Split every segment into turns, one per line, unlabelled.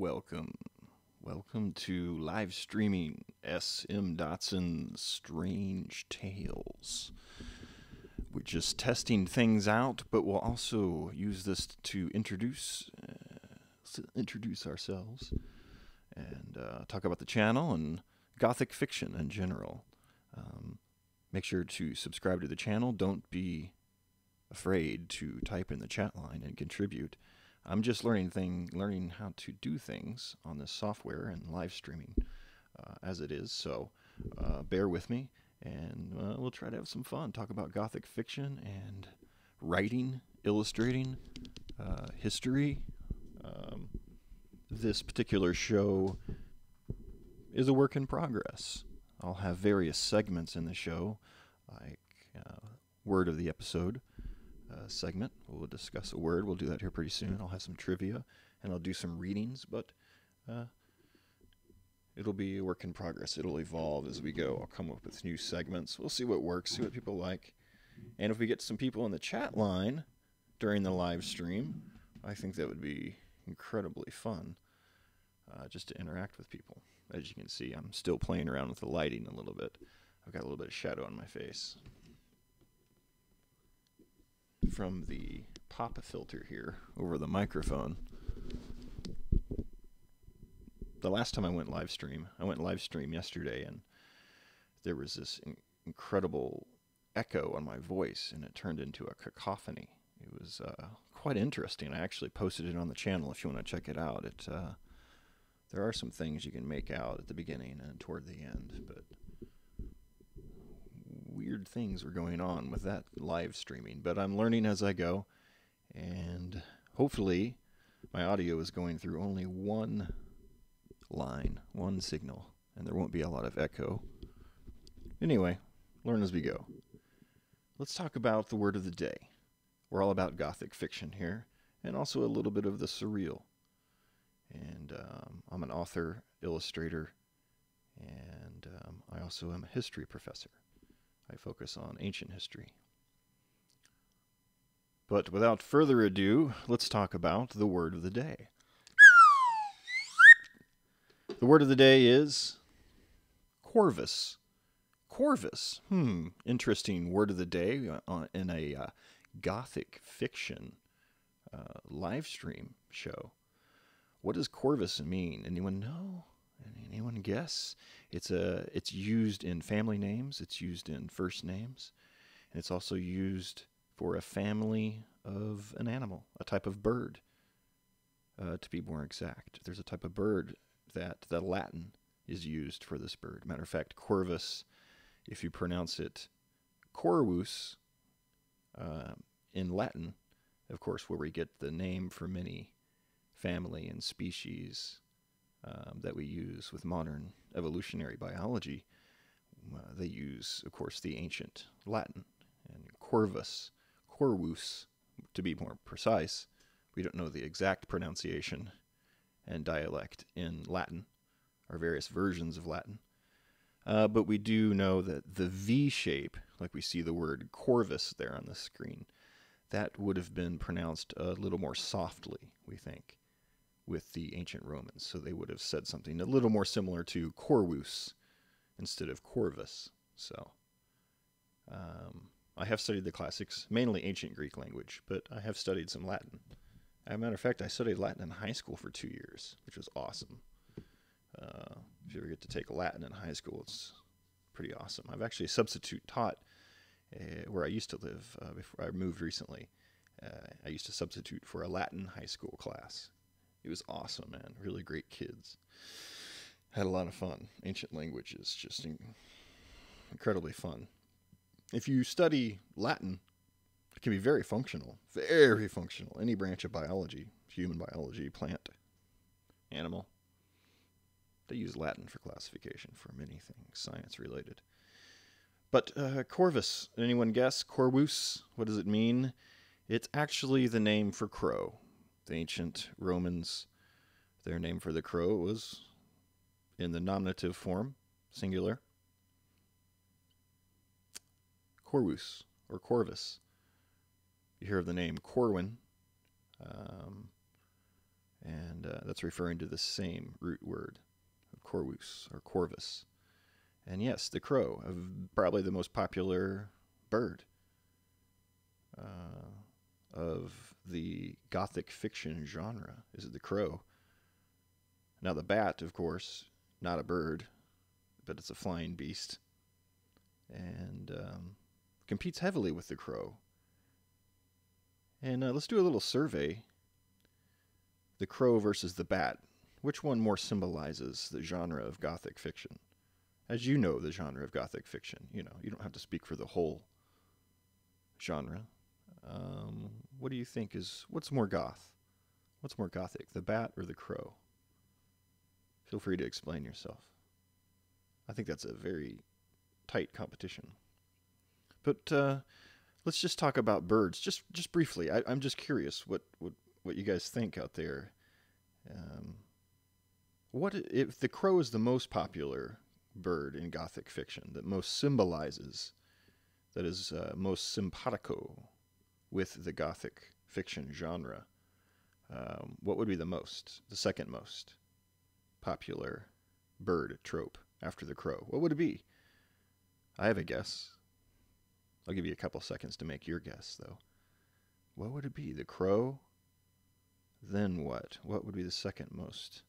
Welcome. Welcome to live streaming SM Dotson's Strange Tales. We're just testing things out, but we'll also use this to introduce ourselves and talk about the channel and Gothic fiction in general. Make sure to subscribe to the channel. Don't be afraid to type in the chat line and contribute. I'm just learning how to do things on this software and live streaming as it is. So bear with me, and we'll try to have some fun. Talk about Gothic fiction and writing, illustrating, history. This particular show is a work in progress. I'll have various segments in the show, like word of the episode segment. We'll discuss a word. We'll do that here pretty soon. I'll have some trivia, and I'll do some readings, but it'll be a work in progress. It'll evolve as we go. I'll come up with new segments. We'll see what works, see what people like. And if we get some people in the chat line during the live stream, I think that would be incredibly fun just to interact with people. As you can see, I'm still playing around with the lighting a little bit. I've got a little bit of shadow on my face from the pop filter here over the microphone. The last time I went live stream yesterday, and there was this incredible echo on my voice, and it turned into a cacophony. It was quite interesting. I actually posted it on the channel if you want to check it out. There are some things you can make out at the beginning and toward the end, but weird things were going on with that live streaming. But I'm learning as I go, and hopefully my audio is going through only one line, one signal, and there won't be a lot of echo. Anyway, learn as we go. Let's talk about the word of the day. We're all about Gothic fiction here, and also a little bit of the surreal. And I'm an author, illustrator, and I also am a history professor. I focus on ancient history. But without further ado, let's talk about the word of the day. The word of the day is Corvus. Corvus. Interesting word of the day in a Gothic fiction live stream show. What does Corvus mean? Anyone know? Anyone guess? It's used in family names. It's used in first names, and it's also used for a family of an animal, a type of bird. To be more exact, there's a type of bird that the Latin is used for this bird. Matter of fact, Corvus, if you pronounce it Corvus in Latin, of course, where we get the name for many family and species that we use with modern evolutionary biology, they use, of course, the ancient Latin. And Corvus, to be more precise, we don't know the exact pronunciation and dialect in Latin, or various versions of Latin. But we do know that the V shape, like we see the word Corvus there on the screen, that would have been pronounced a little more softly, we think, with the ancient Romans. So they would have said something a little more similar to Corvus instead of Corvus. So I have studied the classics, mainly ancient Greek language, but I have studied some Latin. As a matter of fact, I studied Latin in high school for 2 years, which was awesome. If you ever get to take Latin in high school, it's pretty awesome. I've actually substitute taught where I used to live before I moved recently. I used to substitute for a Latin high school class. It was awesome, man. Really great kids. Had a lot of fun. Ancient language is just incredibly fun. If you study Latin, it can be very functional. Very functional. Any branch of biology, human biology, plant, animal, they use Latin for classification for many things, science-related. But Corvus, anyone guess? Corvus, what does it mean? It's actually the name for crow. The ancient Romans, their name for the crow was in the nominative form, singular. Corvus, or Corvus. You hear of the name Corwin, And that's referring to the same root word, corvus or corvus. And yes, the crow, probably the most popular bird of the Gothic fiction genre, is the crow. Now, the bat, of course, not a bird, but it's a flying beast, and competes heavily with the crow. And let's do a little survey. The crow versus the bat. Which one more symbolizes the genre of Gothic fiction? As you know, the genre of Gothic fiction. You don't have to speak for the whole genre. What do you think what's more goth? What's more Gothic, the bat or the crow? Feel free to explain yourself. I think that's a very tight competition. But let's just talk about birds, just briefly. I'm just curious what you guys think out there. What if the crow is the most popular bird in Gothic fiction, that most symbolizes, that is most simpatico with the Gothic fiction genre? What would be the second most popular bird trope after the crow? What would it be? I have a guess. I'll give you a couple seconds to make your guess, though. What would it be? The crow? Then what? What would be the second most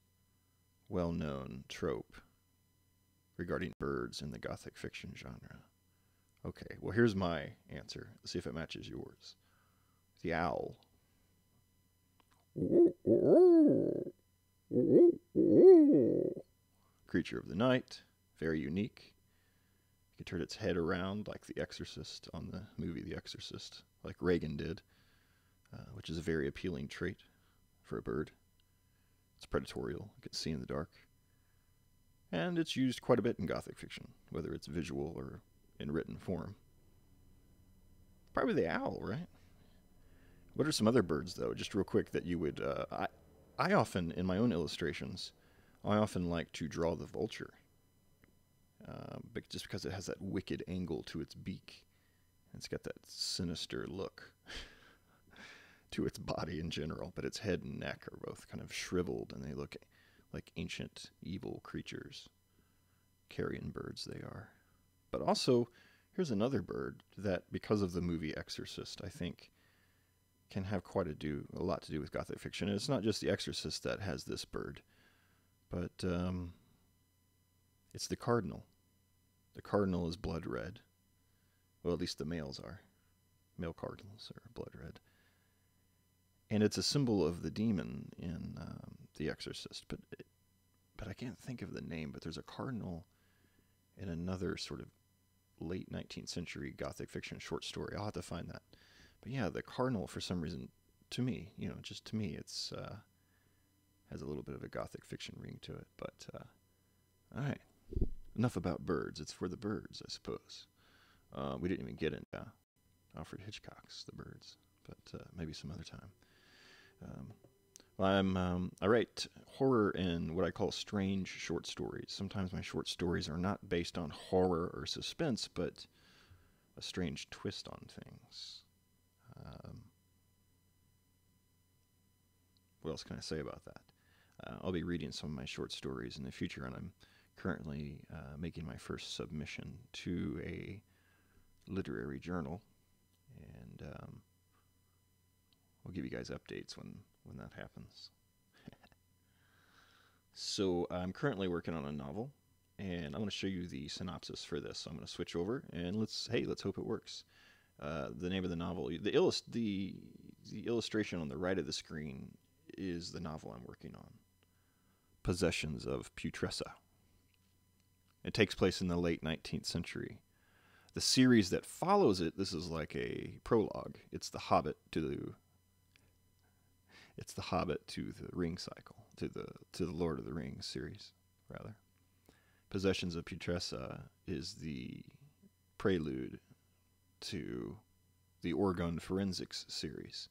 well-known trope regarding birds in the Gothic fiction genre? Okay, well, here's my answer. Let's see if it matches yours. The owl. Creature of the night, very unique. You can turn its head around like The Exorcist on the movie The Exorcist, like Reagan did, which is a very appealing trait for a bird. It's predatorial, you can see in the dark. And it's used quite a bit in Gothic fiction, whether it's visual or in written form. Probably the owl, right? What are some other birds, though, just real quick, that you would... I often, in my own illustrations, I often like to draw the vulture, just because it has that wicked angle to its beak. It's got that sinister look to its body in general, but its head and neck are both kind of shriveled, and they look like ancient, evil creatures. Carrion birds they are. But also, here's another bird that, because of the movie Exorcist, I think can have a lot to do with Gothic fiction. And it's not just The Exorcist that has this bird, but it's the cardinal. The cardinal is blood red. Well, at least the males are. Male cardinals are blood red. And it's a symbol of the demon in The Exorcist. But I can't think of the name, but there's a cardinal in another sort of late 19th century Gothic fiction short story. I'll have to find that. But yeah, the cardinal, for some reason, to me, just to me, it's has a little bit of a Gothic fiction ring to it. But all right, enough about birds. It's for the birds, I suppose. We didn't even get into Alfred Hitchcock's The Birds, but maybe some other time. I write horror and what I call strange short stories. Sometimes my short stories are not based on horror or suspense, but a strange twist on things. What else can I say about that? I'll be reading some of my short stories in the future, and I'm currently making my first submission to a literary journal, and I'll give you guys updates when that happens. So I'm currently working on a novel, and I'm going to show you the synopsis for this. So I'm going to switch over, and let's hope it works. The name of the novel, the illustration on the right of the screen is the novel I'm working on, Possessions of Putrescence. It takes place in the late 19th century. The series that follows it, this is like a prologue. It's the Hobbit to the Ring cycle, to the Lord of the Rings series, rather. Possessions of Putrescence is the prelude to the Orgone Forensics series.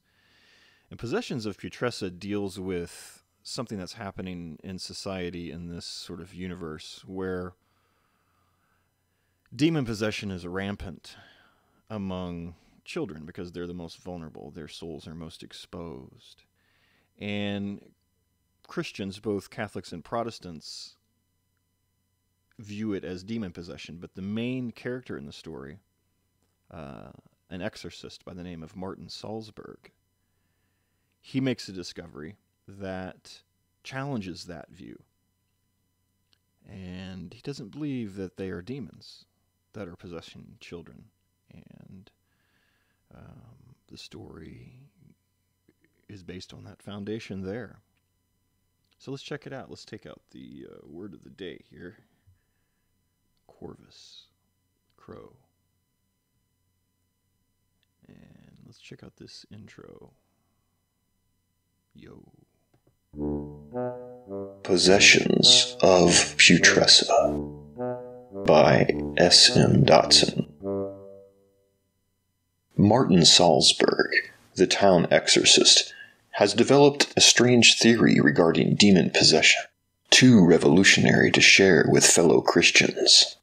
And Possessions of Putrescence deals with something that's happening in society in this sort of universe where demon possession is rampant among children because they're the most vulnerable. Their souls are most exposed. And Christians, both Catholics and Protestants, view it as demon possession, but the main character in the story, an exorcist by the name of Martin Salzburg, he makes a discovery that challenges that view. And he doesn't believe that they are demons that are possessing children. And the story is based on that foundation there. So let's check it out. Let's take out the word of the day here. Corvus, crow. And let's check out this intro. Yo.
Possessions of Putrescilla by S.M. Dotson. Martin Salzburg, the town exorcist, has developed a strange theory regarding demon possession, too revolutionary to share with fellow Christians.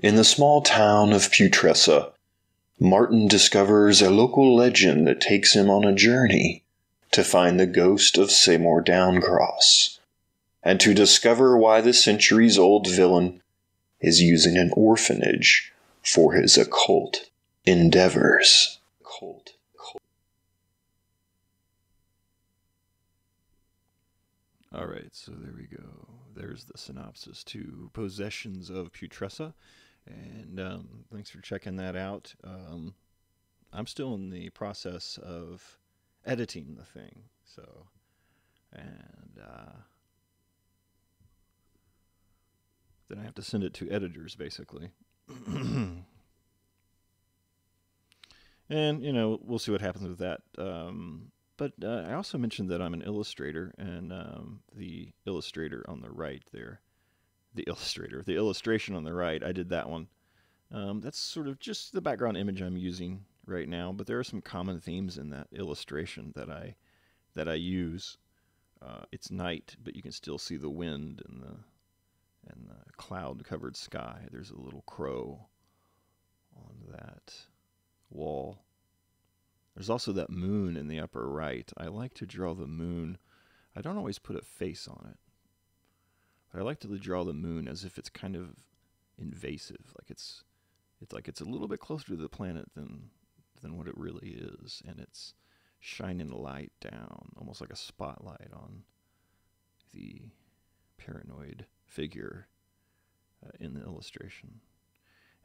In the small town of Putrescilla, Martin discovers a local legend that takes him on a journey to find the ghost of Seymour Downcross, and to discover why the centuries-old villain is using an orphanage for his occult endeavors.
All right, so there we go. There's the synopsis to Possessions of Putrescilla, and thanks for checking that out. I'm still in the process of editing the thing, so, and then I have to send it to editors, basically. And, we'll see what happens with that. But I also mentioned that I'm an illustrator, and the illustrator on the right there, the illustration on the right, I did that one. That's sort of just the background image I'm using right now, but there are some common themes in that illustration that I use. It's night, but you can still see the wind and the cloud-covered sky. There's a little crow on that wall. There's also that moon in the upper right. I like to draw the moon. I don't always put a face on it, but I like to draw the moon as if it's kind of invasive, like it's a little bit closer to the planet than what it really is, and it's shining light down, almost like a spotlight on the paranoid figure in the illustration.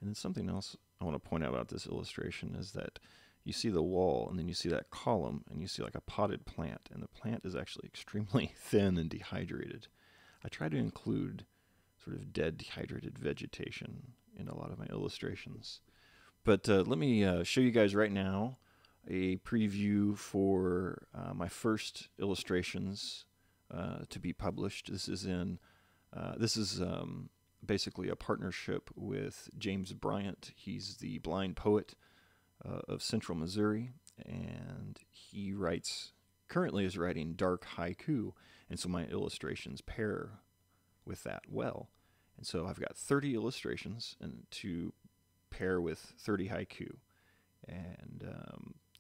And then something else I want to point out about this illustration is that you see the wall, and then you see that column, and you see like a potted plant, and the plant is actually extremely thin and dehydrated. I try to include sort of dead, dehydrated vegetation in a lot of my illustrations. But let me show you guys right now a preview for my first illustrations to be published. This is basically a partnership with James Bryant. He's the blind poet of Central Missouri, and he currently is writing dark haiku, and so my illustrations pair with that well. And so I've got 30 illustrations and to pair with 30 haiku, and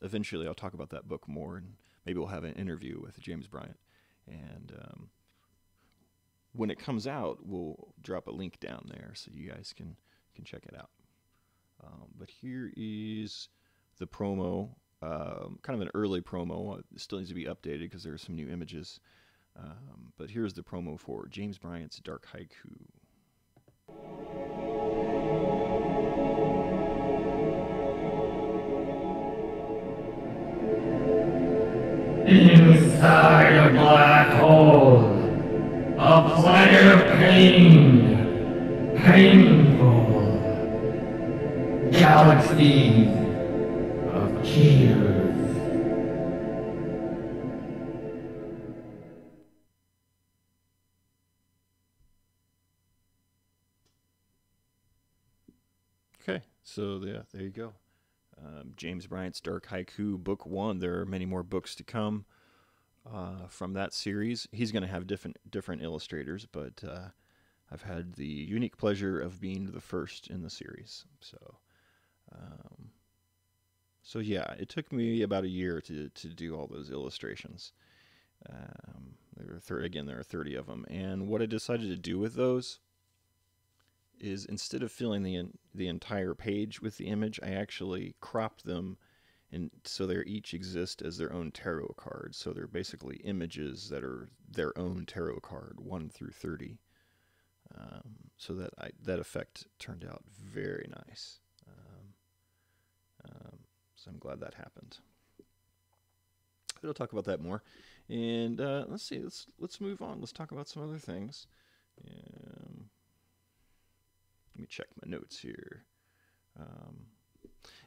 eventually I'll talk about that book more, and maybe we'll have an interview with James Bryant. And when it comes out, we'll drop a link down there so you guys can check it out. But here is the promo, kind of an early promo. It still needs to be updated because there are some new images. But here's the promo for James Bryant's Dark Haiku.
Inside a black hole, a planet of pain, painful, galaxies of tears.
Okay, so yeah, there you go. James Bryant's Dark Haiku, Book 1. There are many more books to come from that series. He's going to have different illustrators, but I've had the unique pleasure of being the first in the series. So yeah, it took me about a year to do all those illustrations. Again, there are 30 of them. And what I decided to do with those is instead of filling the entire page with the image, I actually cropped them, and so they each exist as their own tarot card. So they're basically images that are their own tarot card, 1 through 30. So that effect turned out very nice. So I'm glad that happened. But I'll talk about that more. And let's see. Let's move on. Let's talk about some other things. Let me check my notes here.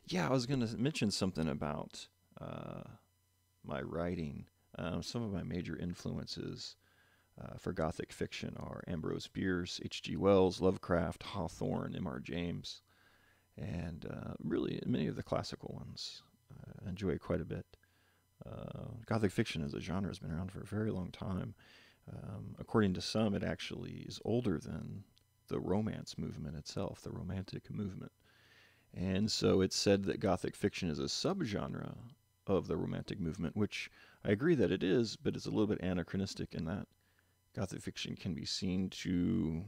Yeah, I was going to mention something about my writing. Some of my major influences for Gothic fiction are Ambrose Bierce, H.G. Wells, Lovecraft, Hawthorne, M.R. James, and really many of the classical ones I enjoy quite a bit. Gothic fiction as a genre has been around for a very long time. According to some, it actually is older than the Romance movement itself, the Romantic movement. And so it's said that Gothic fiction is a subgenre of the Romantic movement, which I agree that it is, but it's a little bit anachronistic in that Gothic fiction can be seen to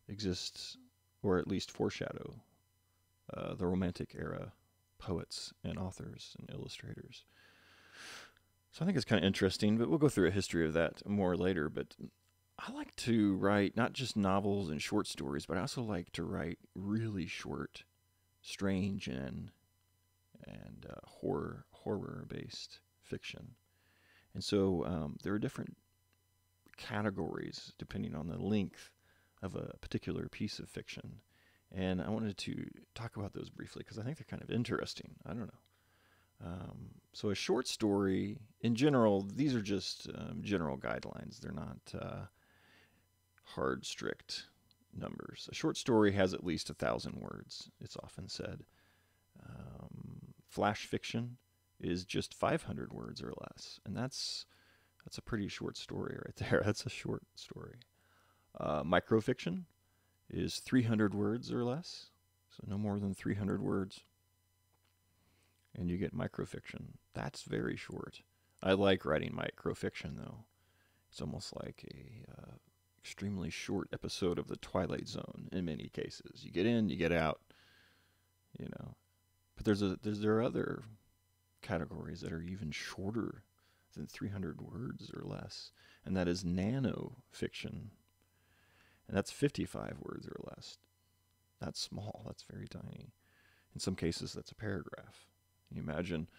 exist, or at least foreshadow, the Romantic era poets and authors and illustrators. So I think it's kind of interesting, but we'll go through a history of that more later. But I like to write not just novels and short stories, but I also like to write really short, strange and horror-based fiction. And so there are different categories depending on the length of a particular piece of fiction. And I wanted to talk about those briefly because I think they're kind of interesting. I don't know. So a short story, in general, these are just general guidelines. They're not hard, strict numbers. A short story has at least 1,000 words, it's often said. Flash fiction is just 500 words or less, and that's a pretty short story right there. That's a short story. Microfiction is 300 words or less, so no more than 300 words. And you get microfiction. That's very short. I like writing microfiction, though. It's almost like a extremely short episode of The Twilight Zone in many cases. You get in, you get out, you know. But there are other categories that are even shorter than 300 words or less, and that is nanofiction. And that's 55 words or less. That's small. That's very tiny. In some cases, that's a paragraph. Can you imagine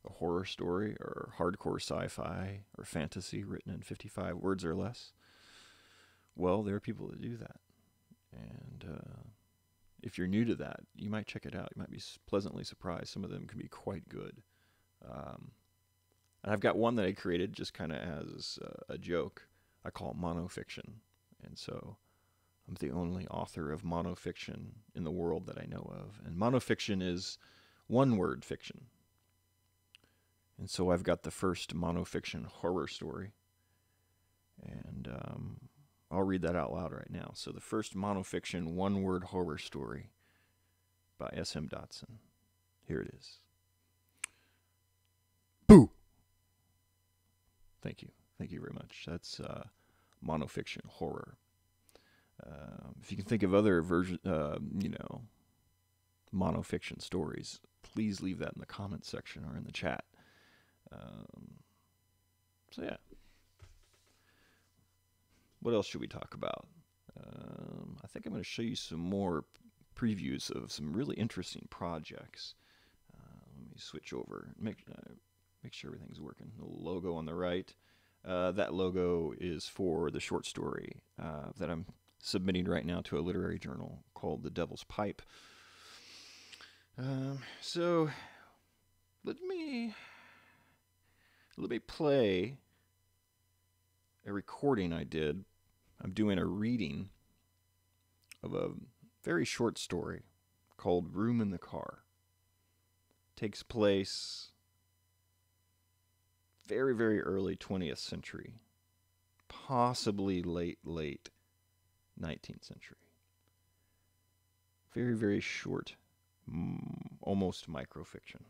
a horror story or hardcore sci-fi or fantasy written in 55 words or less? Well, there are people that do that. And if you're new to that, you might check it out. You might be pleasantly surprised. Some of them can be quite good. And I've got one that I created just kind of as a joke. I call it monofiction. And so I'm the only author of monofiction in the world that I know of. And monofiction is one-word fiction. And so I've got the first monofiction horror story. And I'll read that out loud right now. So the first monofiction one-word horror story by S.M. Dotson. Here it is. Boo! Thank you. Thank you very much. That's monofiction horror. If you can think of other monofiction stories, please leave that in the comments section or in the chat. So yeah. What else should we talk about? I think I'm going to show you some more previews of some really interesting projects. Let me switch over. Make sure everything's working. The logo on the right. That logo is for the short story that I'm submitting right now to a literary journal called The Devil's Pipe. So let me play a recording I did. I'm doing a reading of a very short story called Room in the Car. Takes place very, very early 20th century, possibly late 19th century. Very, very short, almost microfiction.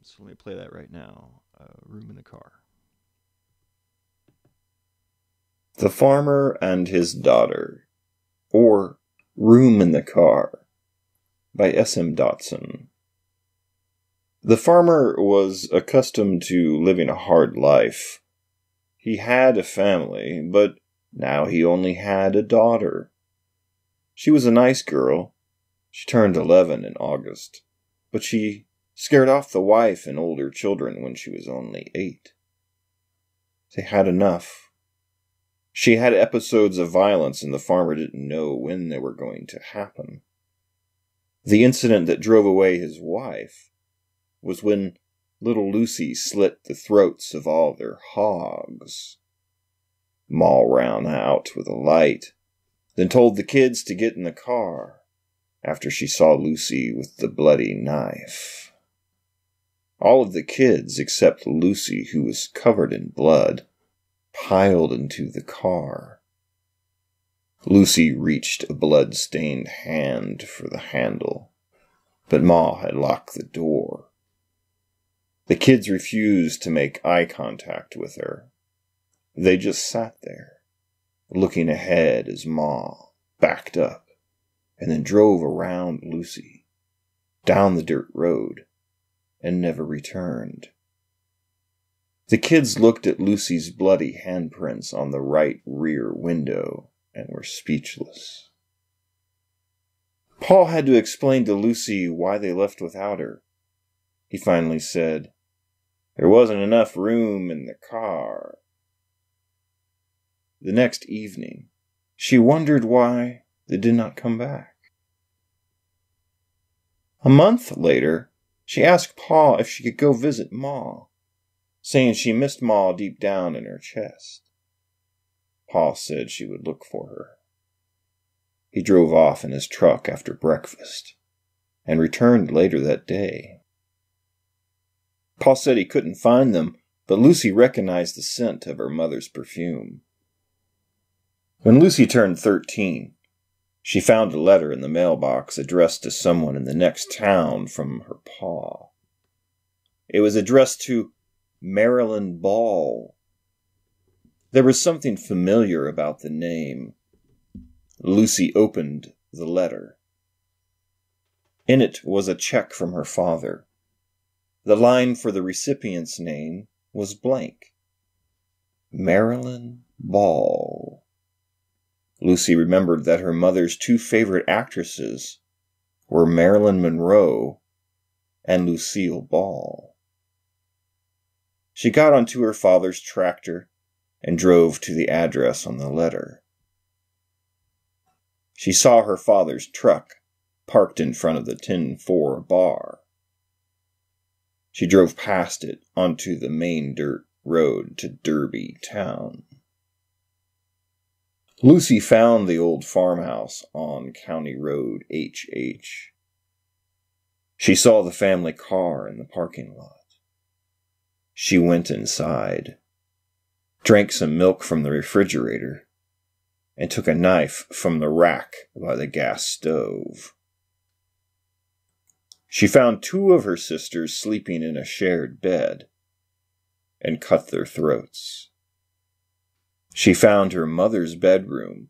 So let me play that right now. Room in the Car.
The Farmer and His Daughter, or Room in the Car, by S.M. Dotson. The farmer was accustomed to living a hard life. He had a family, but now he only had a daughter. She was a nice girl. She turned 11 in August, but she scared off the wife and older children when she was only 8. They had enough. She had episodes of violence, and the farmer didn't know when they were going to happen. The incident that drove away his wife was when little Lucy slit the throats of all their hogs. Ma ran out with a light, then told the kids to get in the car after she saw Lucy with the bloody knife. All of the kids, except Lucy, who was covered in blood, piled into the car. Lucy reached a blood-stained hand for the handle, but Ma had locked the door. The kids refused to make eye contact with her. They just sat there, looking ahead as Ma backed up and then drove around Lucy, down the dirt road, and never returned. The kids looked at Lucy's bloody handprints on the right rear window and were speechless. Paul had to explain to Lucy why they left without her. He finally said, "There wasn't enough room in the car." The next evening, she wondered why they did not come back. A month later, she asked Paul if she could go visit Ma, saying she missed Ma deep down in her chest. Paul said she would look for her. He drove off in his truck after breakfast and returned later that day. Paul said he couldn't find them, but Lucy recognized the scent of her mother's perfume. When Lucy turned 13, she found a letter in the mailbox addressed to someone in the next town from her pa. It was addressed to Marilyn Ball. There was something familiar about the name. Lucy opened the letter. In it was a check from her father. The line for the recipient's name was blank. Marilyn Ball. Lucy remembered that her mother's 2 favorite actresses were Marilyn Monroe and Lucille Ball. She got onto her father's tractor and drove to the address on the letter. She saw her father's truck parked in front of the 10-4 bar. She drove past it onto the main dirt road to Derby town. Lucy found the old farmhouse on County Road HH. She saw the family car in the parking lot. She went inside, drank some milk from the refrigerator, and took a knife from the rack by the gas stove. She found 2 of her sisters sleeping in a shared bed and cut their throats. She found her mother's bedroom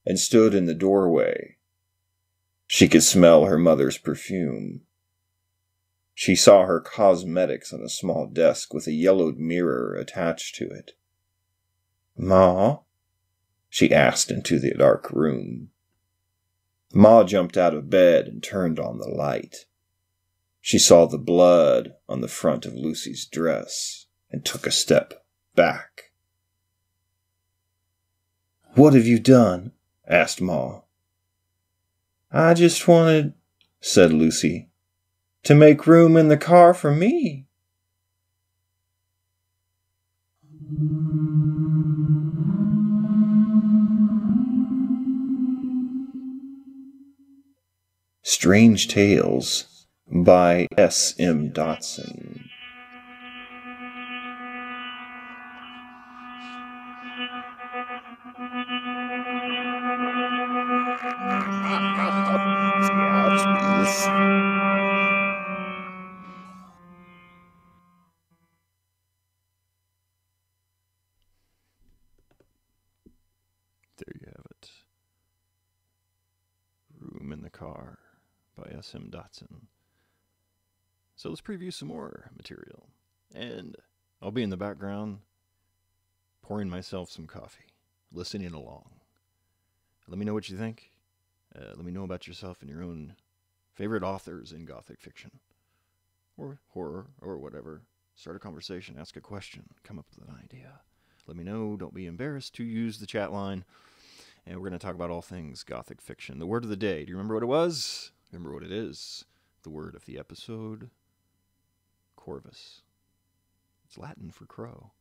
and stood in the doorway. She could smell her mother's perfume. She saw her cosmetics on a small desk with a yellowed mirror attached to it. "Ma?" she asked into the dark room. Ma jumped out of bed and turned on the light. She saw the blood on the front of Lucy's dress and took a step back. "What have you done?" asked Ma. "I just wanted," said Lucy, "to make room in the car for me." Strange Tales by S.M. Dotson.
by SM Dotson. So let's preview some more material. And I'll be in the background pouring myself some coffee, listening along. Let me know what you think. Let me know about yourself and your own favorite authors in Gothic fiction, or horror, or whatever. Start a conversation, ask a question, come up with an idea. Let me know. Don't be embarrassed to use the chat line. And we're going to talk about all things Gothic fiction. The word of the day. Do you remember what it was? Remember what it is? The word of the episode? Corvus. It's Latin for crow.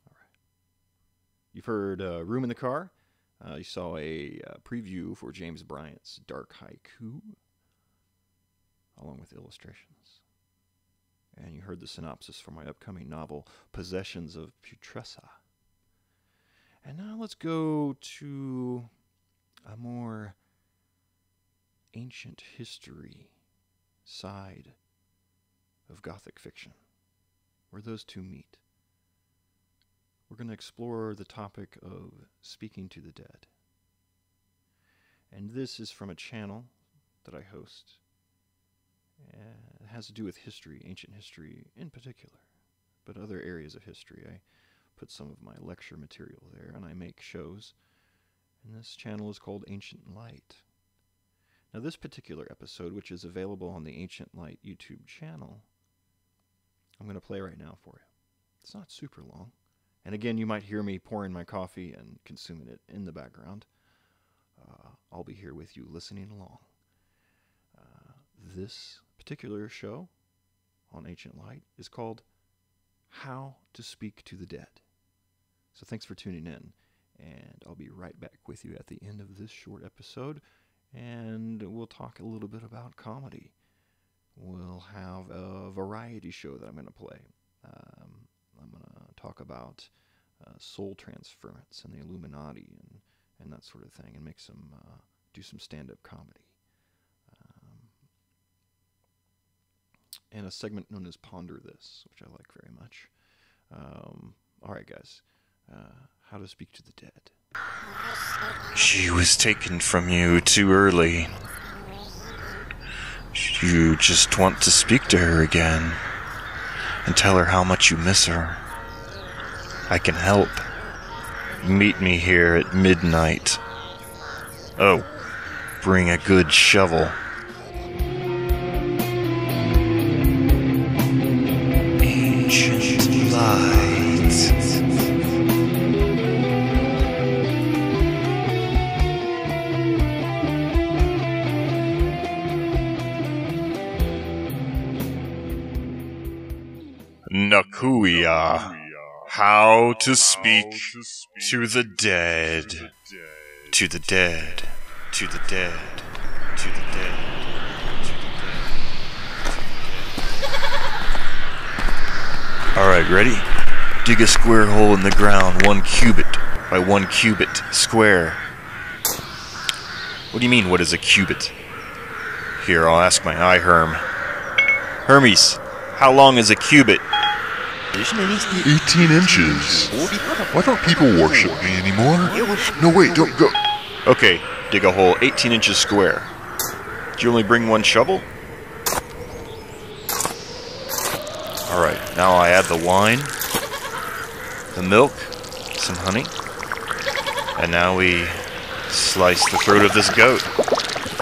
All right. You've heard Room in the Car. You saw a preview for James Bryant's Dark Haiku, along with illustrations. And you heard the synopsis for my upcoming novel, Possessions of Putressa. And now let's go to a more ancient history side of Gothic fiction, where those two meet. We're going to explore the topic of speaking to the dead. And this is from a channel that I host. It has to do with history, ancient history in particular, but other areas of history. I put some of my lecture material there, and I make shows. And this channel is called Ancient Light. Now, this particular episode, which is available on the Ancient Light YouTube channel, I'm going to play right now for you. It's not super long. And again, you might hear me pouring my coffee and consuming it in the background. I'll be here with you listening along. This particular show on Ancient Light is called How to Speak to the Dead. So thanks for tuning in, and I'll be right back with you at the end of this short episode, and we'll talk a little bit about comedy. We'll have a variety show that I'm going to play. I'm going to talk about soul transference and the Illuminati and that sort of thing, and do some stand-up comedy. And a segment known as Ponder This, which I like very much. All right, guys. How to Speak to the Dead.
She was taken from you too early. You just want to speak to her again and tell her how much you miss her. I can help. Meet me here at midnight. Oh, bring a good shovel. Ancient Light. Nakuya. How to speak to the dead. To the dead. To the dead. To the dead. Alright, ready? Dig a square hole in the ground 1 cubit by 1 cubit square. What do you mean, what is a cubit? Here, I'll ask my eye Herm. Hermes, how long is a cubit?
18 inches. Why don't people worship me anymore? No, wait, don't go.
Okay, dig a hole 18 inches square. Did you only bring 1 shovel? Alright, now I add the wine, the milk, some honey, and now we slice the throat of this goat.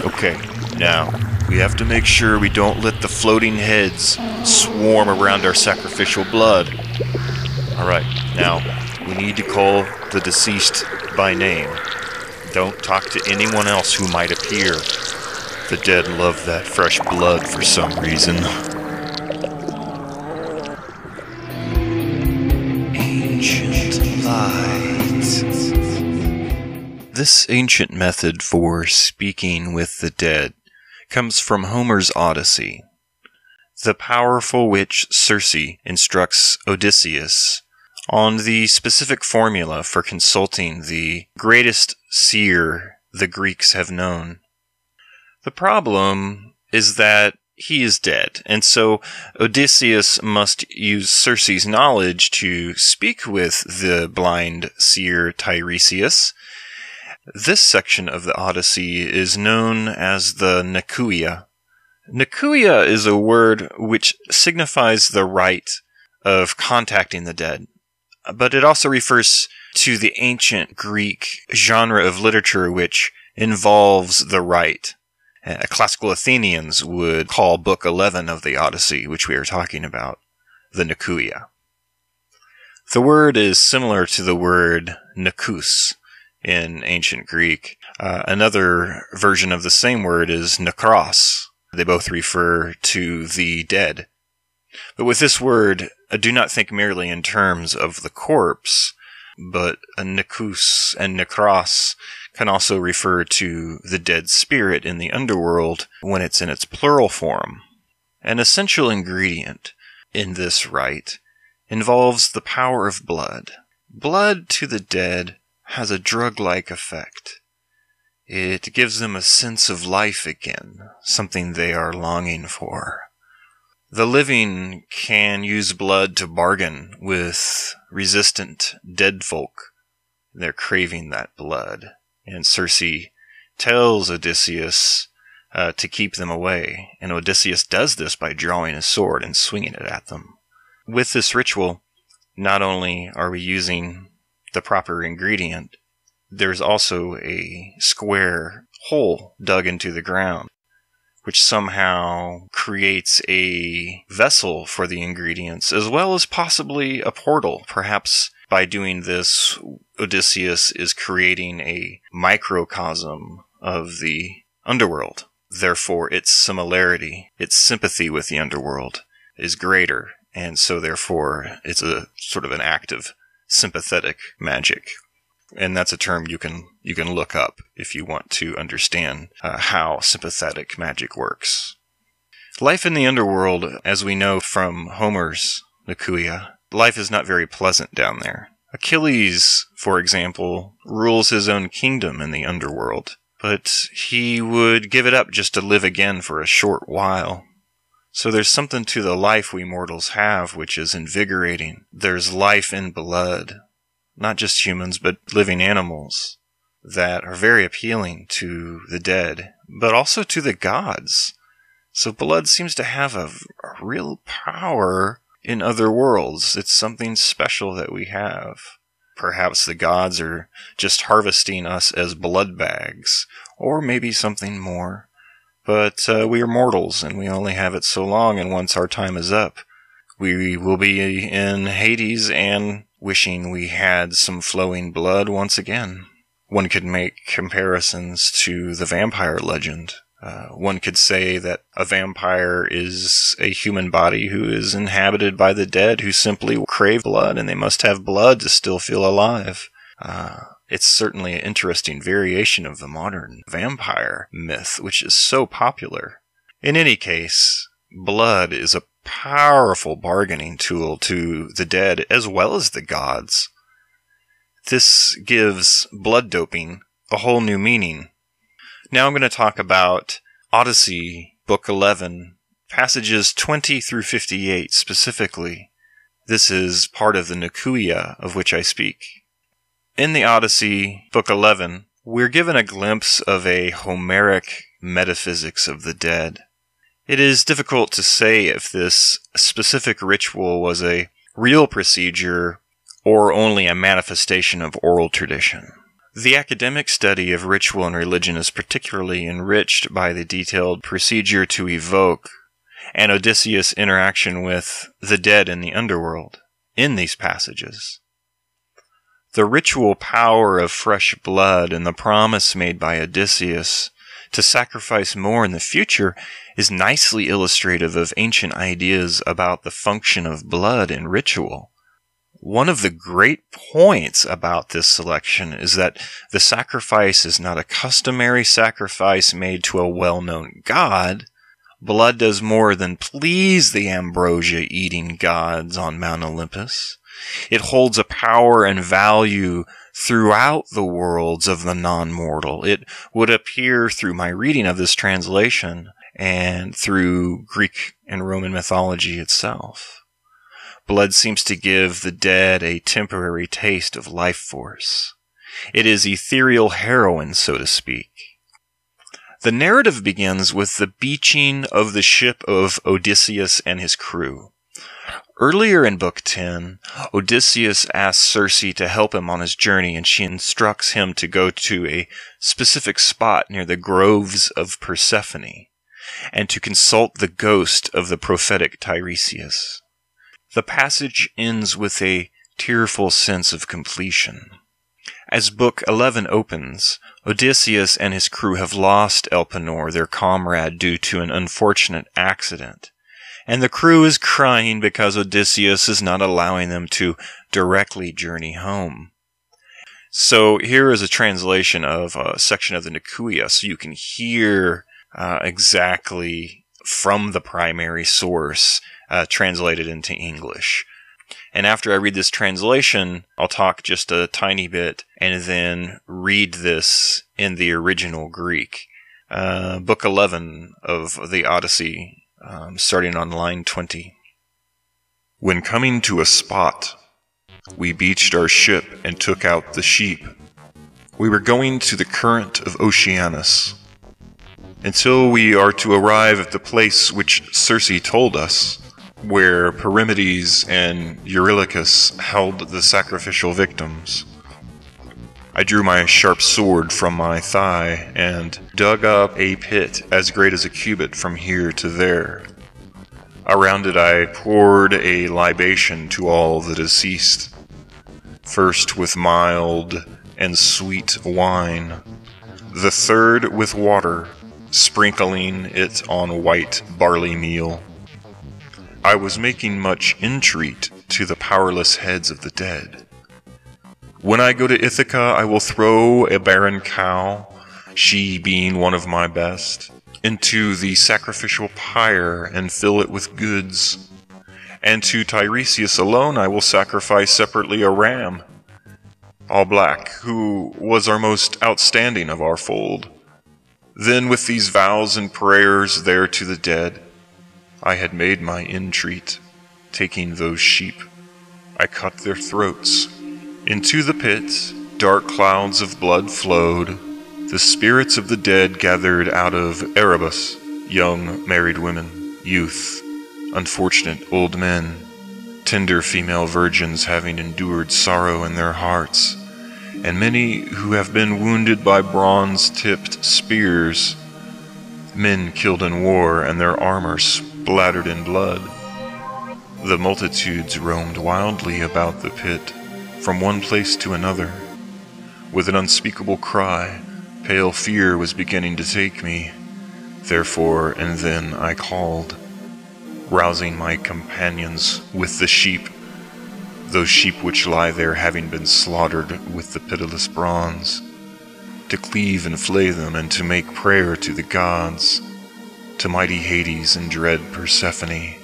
Okay, now we have to make sure we don't let the floating heads swarm around our sacrificial blood. Alright, now we need to call the deceased by name. Don't talk to anyone else who might appear. The dead love that fresh blood for some reason. Ancient Light. This ancient method for speaking with the dead comes from Homer's Odyssey. The powerful witch Circe instructs Odysseus on the specific formula for consulting the greatest seer the Greeks have known. The problem is that he is dead, and so Odysseus must use Circe's knowledge to speak with the blind seer Tiresias, This section of the Odyssey is known as the Nakuia. Nakuia is a word which signifies the rite of contacting the dead, but it also refers to the ancient Greek genre of literature which involves the rite. Classical Athenians would call Book 11 of the Odyssey, which we are talking about, the Nakuia. The word is similar to the word nakus in ancient Greek. Another version of the same word is nekros. They both refer to the dead. But with this word, do not think merely in terms of the corpse, but a nekus and nekros can also refer to the dead spirit in the underworld when it's in its plural form. An essential ingredient in this rite involves the power of blood. Blood to the dead has a drug-like effect. It gives them a sense of life again, something they are longing for. The living can use blood to bargain with resistant dead folk. They're craving that blood. And Circe tells Odysseus to keep them away. And Odysseus does this by drawing his sword and swinging it at them. With this ritual, not only are we using the proper ingredient, there's also a square hole dug into the ground, which somehow creates a vessel for the ingredients, as well as possibly a portal. Perhaps by doing this, Odysseus is creating a microcosm of the underworld. Therefore, its similarity, its sympathy with the underworld is greater, and so therefore it's a sort of an act of sympathetic magic. And that's a term you can look up if you want to understand how sympathetic magic works. Life in the underworld, as we know from Homer's Nakuia, life is not very pleasant down there. Achilles, for example, rules his own kingdom in the underworld, but he would give it up just to live again for a short while. So there's something to the life we mortals have which is invigorating. There's life in blood. Not just humans, but living animals that are very appealing to the dead, but also to the gods. So blood seems to have a real power in other worlds. It's something special that we have. Perhaps the gods are just harvesting us as blood bags, or maybe something more. But we are mortals, and we only have it so long, and once our time is up, we will be in Hades and wishing we had some flowing blood once again. One could make comparisons to the vampire legend. One could say that a vampire is a human body who is inhabited by the dead who simply crave blood, and they must have blood to still feel alive. It's certainly an interesting variation of the modern vampire myth, which is so popular. In any case, blood is a powerful bargaining tool to the dead as well as the gods. This gives blood doping a whole new meaning. Now I'm going to talk about Odyssey, Book 11, passages 20 through 58 specifically. This is part of the Nakuia of which I speak. In the Odyssey, Book 11, we're given a glimpse of a Homeric metaphysics of the dead. It is difficult to say if this specific ritual was a real procedure or only a manifestation of oral tradition. The academic study of ritual and religion is particularly enriched by the detailed procedure to evoke and Odysseus' interaction with the dead in the underworld in these passages. The ritual power of fresh blood and the promise made by Odysseus to sacrifice more in the future is nicely illustrative of ancient ideas about the function of blood in ritual. One of the great points about this selection is that the sacrifice is not a customary sacrifice made to a well-known god. Blood does more than please the ambrosia-eating gods on Mount Olympus. It holds a power and value throughout the worlds of the non-mortal. It would appear through my reading of this translation and through Greek and Roman mythology itself. Blood seems to give the dead a temporary taste of life force. It is ethereal heroine, so to speak. The narrative begins with the beaching of the ship of Odysseus and his crew. Earlier in Book 10, Odysseus asks Circe to help him on his journey, and she instructs him to go to a specific spot near the groves of Persephone, and to consult the ghost of the prophetic Tiresias. The passage ends with a tearful sense of completion. As Book 11 opens, Odysseus and his crew have lost Elpenor, their comrade, due to an unfortunate accident. And the crew is crying because Odysseus is not allowing them to directly journey home. So here is a translation of a section of the Nicaea, so you can hear exactly from the primary source translated into English. And after I read this translation, I'll talk just a tiny bit and then read this in the original Greek. Book 11 of the Odyssey, starting on line 20. When coming to a spot, we beached our ship and took out the sheep. We were going to the current of Oceanus, until we are to arrive at the place which Circe told us, where Perimedes and Eurylochus held the sacrificial victims. I drew my sharp sword from my thigh and dug up a pit as great as a cubit from here to there. Around it I poured a libation to all the deceased, first with mild and sweet wine, the third with water, sprinkling it on white barley meal. I was making much entreat to the powerless heads of the dead. When I go to Ithaca, I will throw a barren cow, she being one of my best, into the sacrificial pyre and fill it with goods. And to Tiresias alone I will sacrifice separately a ram, all black, who was our most outstanding of our fold. Then with these vows and prayers there to the dead, I had made my entreat. Taking those sheep, I cut their throats. Into the pit, dark clouds of blood flowed. The spirits of the dead gathered out of Erebus, young married women, youth, unfortunate old men, tender female virgins having endured sorrow in their hearts, and many who have been wounded by bronze-tipped spears, men killed in war and their armor splattered in blood. The multitudes roamed wildly about the pit, from one place to another. With an unspeakable cry, pale fear was beginning to take me. Therefore and then I called, rousing my companions with the sheep, those sheep which lie there having been slaughtered with the pitiless bronze, to cleave and flay them and to make prayer to the gods, to mighty Hades and dread Persephone.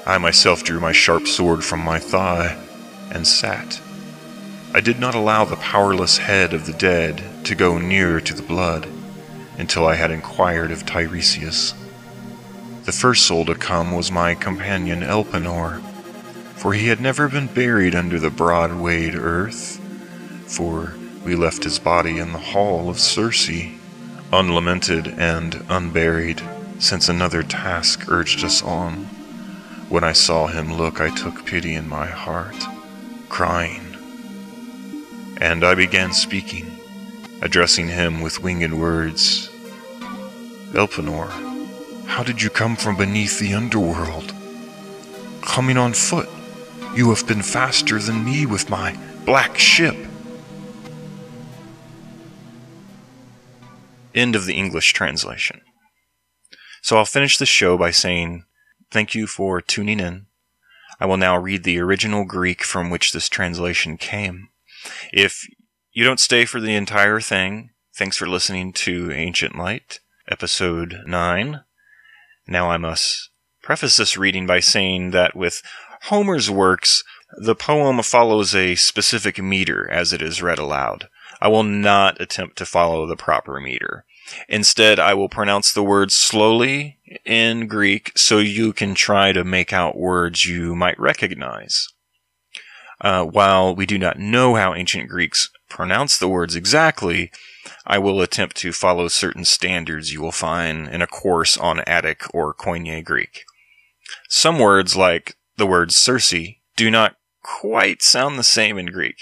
I myself drew my sharp sword from my thigh and sat. I did not allow the powerless head of the dead to go nearer to the blood until I had inquired of Tiresias. The first soul to come was my companion Elpenor, for he had never been buried under the broad-wayed earth, for we left his body in the hall of Circe, unlamented and unburied, since another task urged us on. When I saw him look, I took pity in my heart, crying. And I began speaking, addressing him with winged words. Elpenor, how did you come from beneath the underworld? Coming on foot, you have been faster than me with my black ship. End of the English translation. So I'll finish the show by saying thank you for tuning in. I will now read the original Greek from which this translation came. If you don't stay for the entire thing, thanks for listening to Ancient Light, Episode 9. Now I must preface this reading by saying that with Homer's works, the poem follows a specific meter as it is read aloud. I will not attempt to follow the proper meter. Instead, I will pronounce the words slowly in Greek so you can try to make out words you might recognize. While we do not know how ancient Greeks pronounce the words exactly, I will attempt to follow certain standards you will find in a course on Attic or Koine Greek. Some words, like the word Circe, do not quite sound the same in Greek.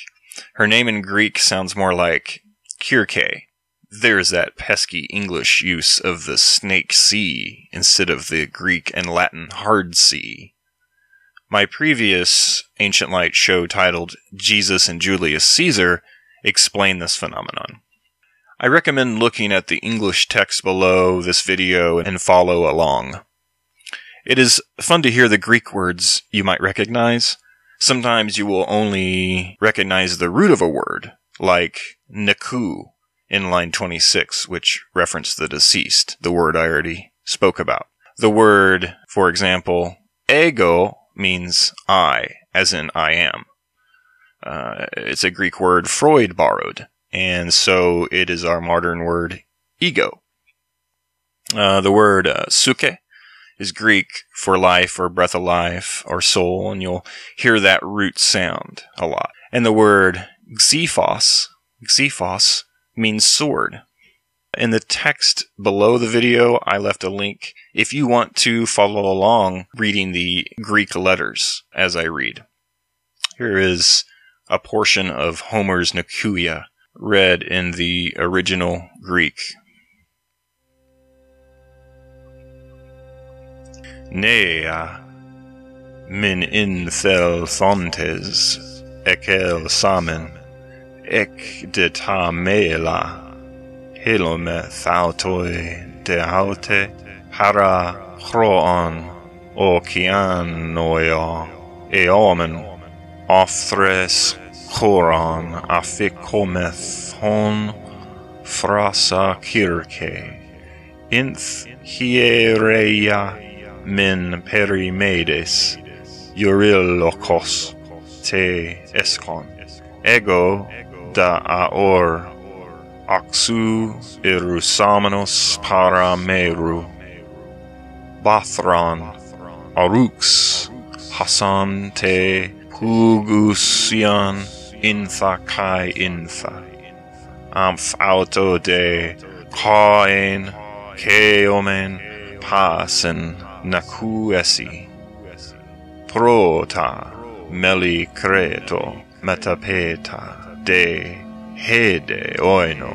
Her name in Greek sounds more like Kirke. There's that pesky English use of the snake C instead of the Greek and Latin hard C. My previous Ancient Light show titled Jesus and Julius Caesar explained this phenomenon. I recommend looking at the English text below this video and follow along. It is fun to hear the Greek words you might recognize. Sometimes you will only recognize the root of a word, like Naku in line 26, which referenced the deceased, the word I already spoke about. The word, for example, ego means I, as in I am. It's a Greek word Freud borrowed, and so it is our modern word ego. The word suke is Greek for life or breath of life or soul, and you'll hear that root sound a lot. And the word xephos means sword. In the text below the video, I left a link if you want to follow along reading the Greek letters as I read. Here is a portion of Homer's Nakuia, read in the original Greek. Nea min infel thontes ekel samen ek de ta mela helome thautoi de haute para chroon oceanoia eomen offres choron aficometh hon frasa kirke inth hiereia min perimedes eurilokos te eskon ego da aor oxu irusamenos para meru bathron arux hasan te pugusian intha kai intha amph auto de kaen keomen pasen nakuesi prota meli creto metapeta de hede oino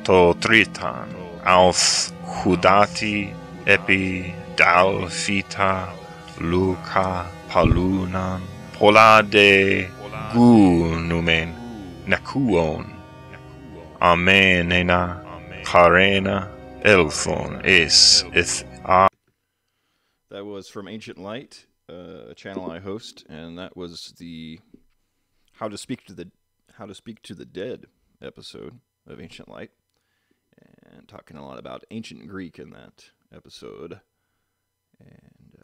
to tritan aus hudati epi dalfita luca palunan polade gunumen nakuon amenena karena elthon es ith a.
That was from Ancient Light, a channel I host, and that was the How to Speak to the Dead episode of Ancient Light, and talking a lot about ancient Greek in that episode. And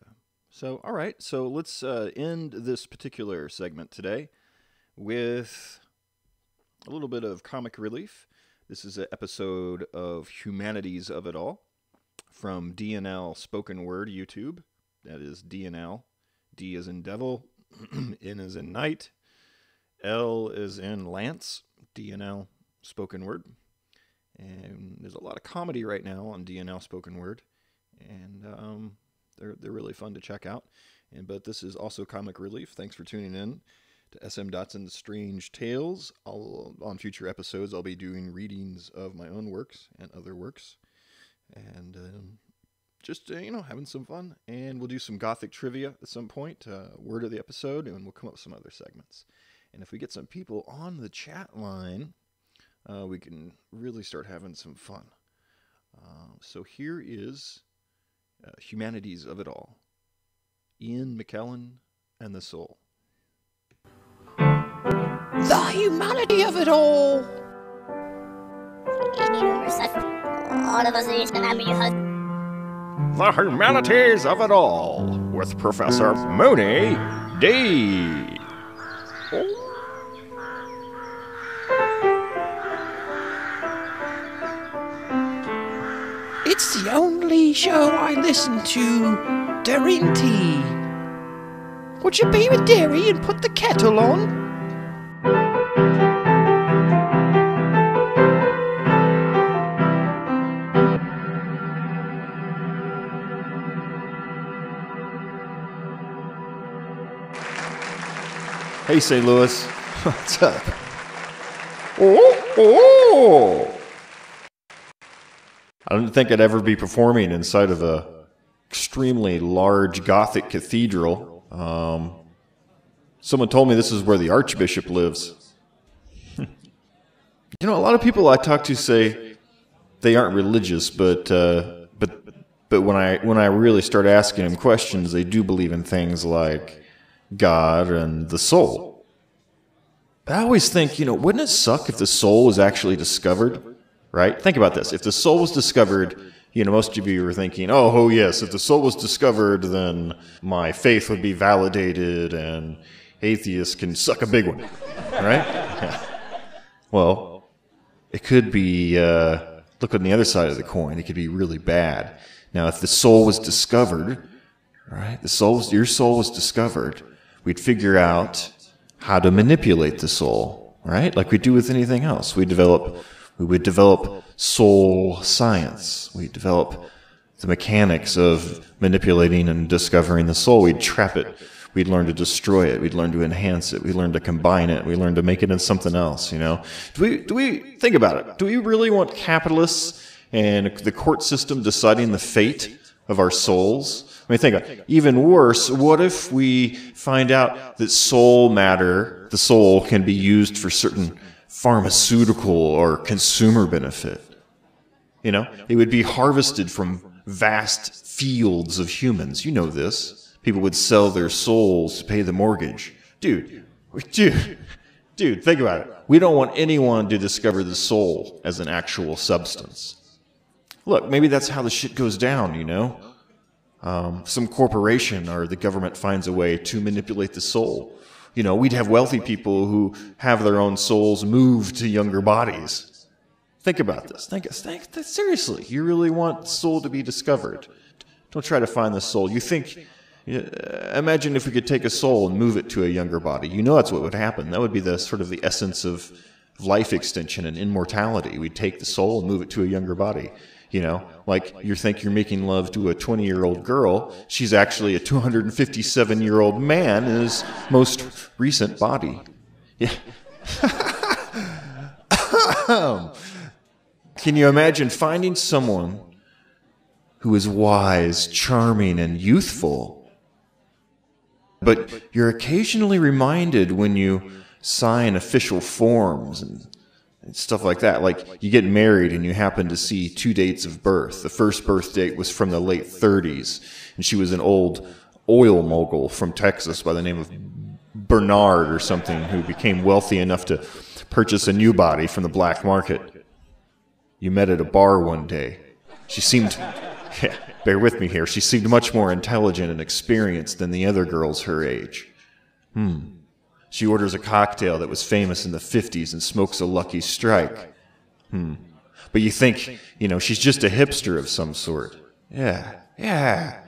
so, all right, so let's end this particular segment today with a little bit of comic relief. This is an episode of Humanities of It All from DNL Spoken Word YouTube. That is DNL. D is in devil, N is in night, L is in Lance, DNL Spoken Word. And there's a lot of comedy right now on DNL Spoken Word, and they're really fun to check out. But this is also comic relief. Thanks for tuning in to SM Dotson's Strange Tales. On future episodes, I'll be doing readings of my own works and other works, and just having some fun. And we'll do some Gothic trivia at some point, word of the episode, and we'll come up with some other segments. And if we get some people on the chat line, we can really start having some fun. So here is Humanities of It All. Ian McKellen and the Soul.
The humanity of it all.
The Humanities of It All with Professor Mooney D.
It's the only show I listen to, Darinty. Would you be with Derry and put the kettle on?
Hey, St. Louis. What's up? Oh! I didn't think I'd ever be performing inside of a extremely large Gothic cathedral. Someone told me this is where the Archbishop lives. You know, a lot of people I talk to say they aren't religious, but when I really start asking them questions, they do believe in things like God and the soul. I always think, you know, wouldn't it suck if the soul was actually discovered? Right? Think about this. If the soul was discovered, you know, most of you were thinking, oh yes, if the soul was discovered, then my faith would be validated and atheists can suck a big one. Right? Well, it could be, look on the other side of the coin, it could be really bad. Now, if the soul was discovered, right, your soul was discovered, we'd figure out how to manipulate the soul, right? Like we do with anything else. We would develop soul science. We'd develop the mechanics of manipulating and discovering the soul. We'd trap it. We'd learn to destroy it. We'd learn to enhance it. We'd learn to combine it. We'd learn to make it into something else, you know? Do we think about it? Do we really want capitalists and the court system deciding the fate of our souls? I mean, think about it. Even worse, what if we find out that soul matter, the soul, can be used for certain pharmaceutical or consumer benefit? You know, it would be harvested from vast fields of humans. You know this. People would sell their souls to pay the mortgage. Dude, think about it. We don't want anyone to discover the soul as an actual substance. Look, maybe that's how the shit goes down, you know? Some corporation or the government finds a way to manipulate the soul. You know, we'd have wealthy people who have their own souls moved to younger bodies. Think about this. Think seriously. You really want the soul to be discovered. Don't try to find the soul. Imagine if we could take a soul and move it to a younger body. You know that's what would happen. That would be the sort of the essence of life extension and immortality. We'd take the soul and move it to a younger body. You know, like you think you're making love to a 20-year-old girl. She's actually a 257-year-old man in his most recent body. Yeah. Can you imagine finding someone who is wise, charming, and youthful, but you're occasionally reminded when you sign official forms and stuff like that. Like you get married and you happen to see 2 dates of birth. The first birth date was from the late 30s, and she was an old oil mogul from Texas by the name of Bernard or something, who became wealthy enough to purchase a new body from the black market. You met at a bar one day. She seemed, bear with me here, she seemed much more intelligent and experienced than the other girls her age. She orders a cocktail that was famous in the 50s and smokes a Lucky Strike. But you think, you know, she's just a hipster of some sort. Yeah.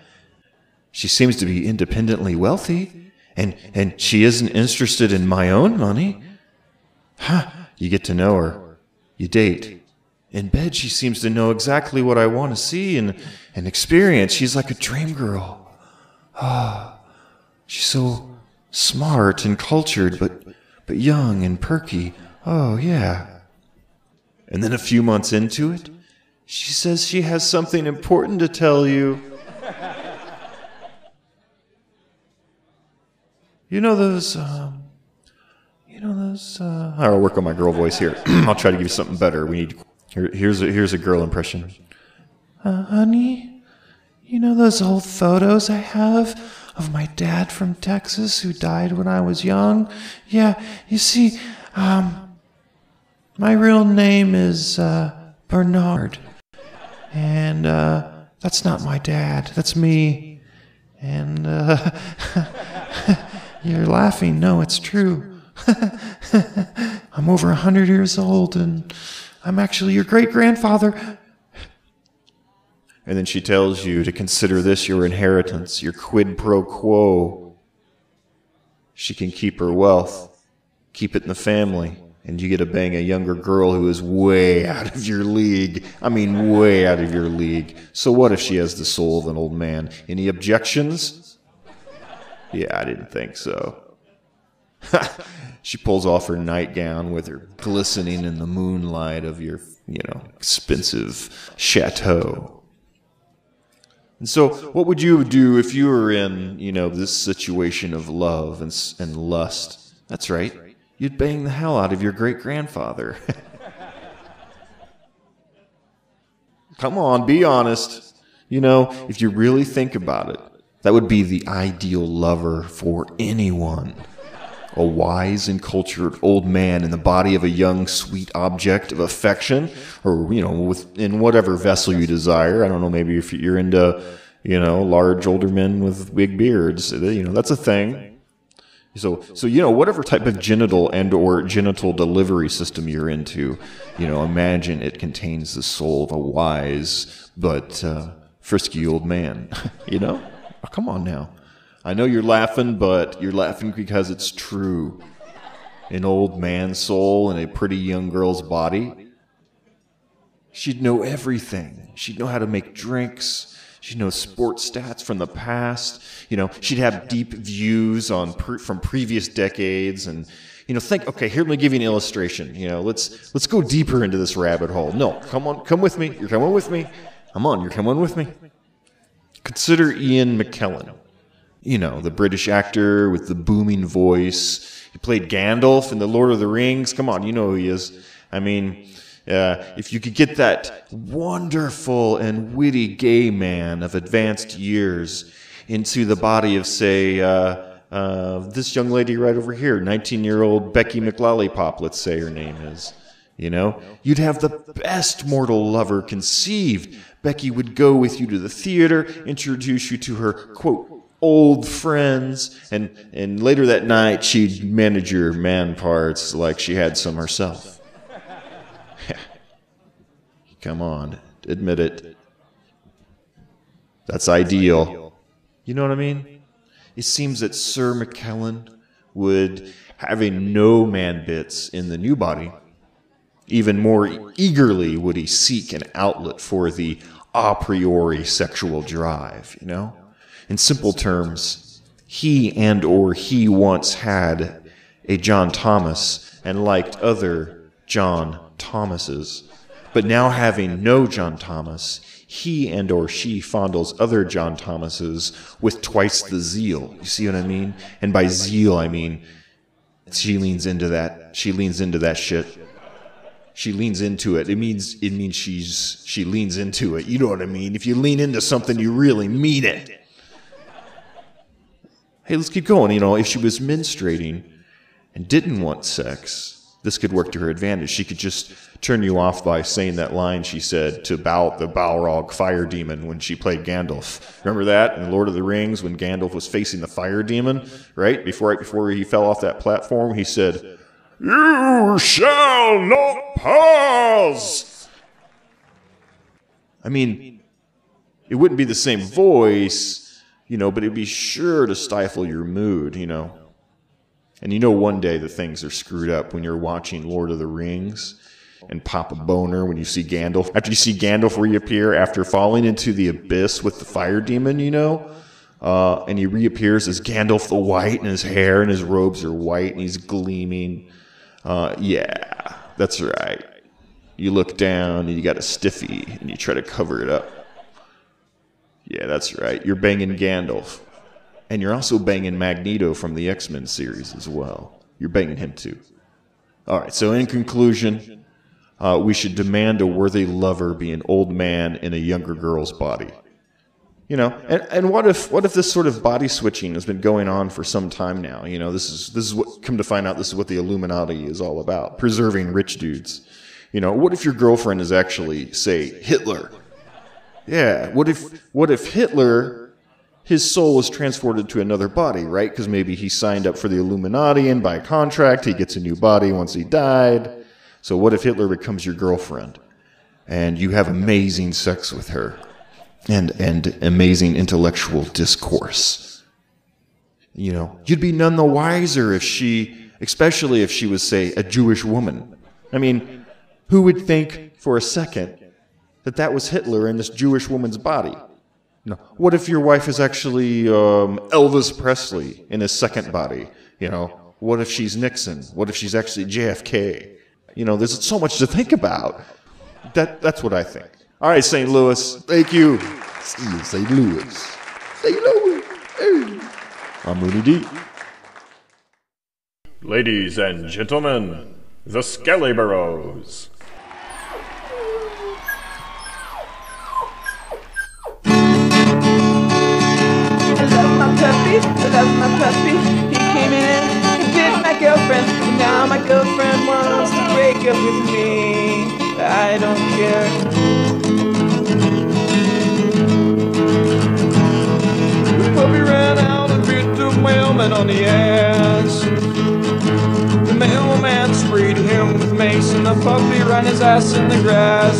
She seems to be independently wealthy, and she isn't interested in my own money. You get to know her. You date. In bed, she seems to know exactly what I want to see and experience. She's like a dream girl. She's so smart and cultured, but young and perky. Oh, yeah. And then a few months into it, she says she has something important to tell you. I'll work on my girl voice here. I'll try to give you something better. Here's a girl impression.
Honey, you know those old photos I have of my dad from Texas who died when I was young? Yeah, you see, my real name is Bernard. And that's not my dad, that's me. And you're laughing. No, it's true. I'm over 100 years old, and I'm actually your great-grandfather.
And then she tells you to consider this your inheritance, your quid pro quo. She can keep her wealth, keep it in the family, and you get to bang a younger girl who is way out of your league. I mean, way out of your league. So what if she has the soul of an old man? Any objections? Yeah, I didn't think so. She pulls off her nightgown with her glistening in the moonlight of your, expensive chateau. And so, what would you do if you were in, this situation of love and lust? That's right. You'd bang the hell out of your great-grandfather. Come on, be honest. If you really think about it, that would be the ideal lover for anyone. A wise and cultured old man in the body of a young, sweet object of affection, or, in whatever vessel you desire. I don't know, maybe if you're into, large older men with big beards, that's a thing. So whatever type of genital and or genital delivery system you're into, imagine it contains the soul of a wise but frisky old man, Oh, come on now. I know you're laughing, but you're laughing because it's true. An old man's soul in a pretty young girl's body. She'd know everything. She'd know how to make drinks. She'd know sports stats from the past. She'd have deep views on from previous decades. And, okay, here, let me give you an illustration. Let's go deeper into this rabbit hole. No, come with me. You're coming with me. Come on, you're coming with me. Consider Ian McKellen. The British actor with the booming voice. He played Gandalf in The Lord of the Rings. Come on, you know who he is. If you could get that wonderful and witty gay man of advanced years into the body of, say, this young lady right over here, 19-year-old Becky McLollypop, let's say her name is. You'd have the best mortal lover conceived. Becky would go with you to the theater, introduce you to her, quote, old friends, and later that night she'd manage your man parts like she had some herself. Come on, admit it. That's ideal. You know what I mean? It seems that Sir McKellen would, having no man bits in the new body, even more eagerly would he seek an outlet for the a priori sexual drive, In simple terms, he and or he once had a John Thomas and liked other John Thomases. But now having no John Thomas, he and or she fondles other John Thomases with twice the zeal. You see what I mean? And by zeal, I mean she leans into that shit. She leans into it. It means she leans into it. You know what I mean? If you lean into something, you really mean it. Hey, let's keep going. If she was menstruating and didn't want sex, this could work to her advantage. She could just turn you off by saying that line she said to the Balrog fire demon when she played Gandalf. Remember that in Lord of the Rings when Gandalf was facing the fire demon, right before he fell off that platform? He said, "You shall not pass." It wouldn't be the same voice, but it'd be sure to stifle your mood, And one day the things are screwed up when you're watching Lord of the Rings and pop a boner when you see Gandalf. After you see Gandalf reappear after falling into the abyss with the fire demon, and he reappears as Gandalf the White, and his hair and his robes are white and he's gleaming. Yeah, that's right. You look down and you got a stiffy and you try to cover it up. Yeah, that's right. You're banging Gandalf. And you're also banging Magneto from the X-Men series as well. You're banging him too. All right, so in conclusion, we should demand a worthy lover be an old man in a younger girl's body. And what if this sort of body switching has been going on for some time now? This is what, come to find out, this is what the Illuminati is all about, preserving rich dudes. What if your girlfriend is actually, say, Hitler? Yeah, what if Hitler, his soul was transported to another body, right? Because maybe he signed up for the Illuminati and by contract he gets a new body once he died. So what if Hitler becomes your girlfriend and you have amazing sex with her and amazing intellectual discourse? You'd be none the wiser especially if she was, say, a Jewish woman. Who would think for a second that was Hitler in this Jewish woman's body? What if your wife is actually Elvis Presley in his second body? What if she's Nixon? What if she's actually JFK? You know, there's so much to think about. That's what I think. All right, St. Louis. Thank you. See you, St. Louis. St. Louis. Hey. I'm Rooney D.
Ladies and gentlemen, the Skelly Burrows.
I love my puppy. He came in and bit my girlfriend, and now my girlfriend wants to break up with me. I don't care. The puppy ran out and bit the mailman on the ass. The mailman sprayed him with mace, and the puppy ran his ass in the grass.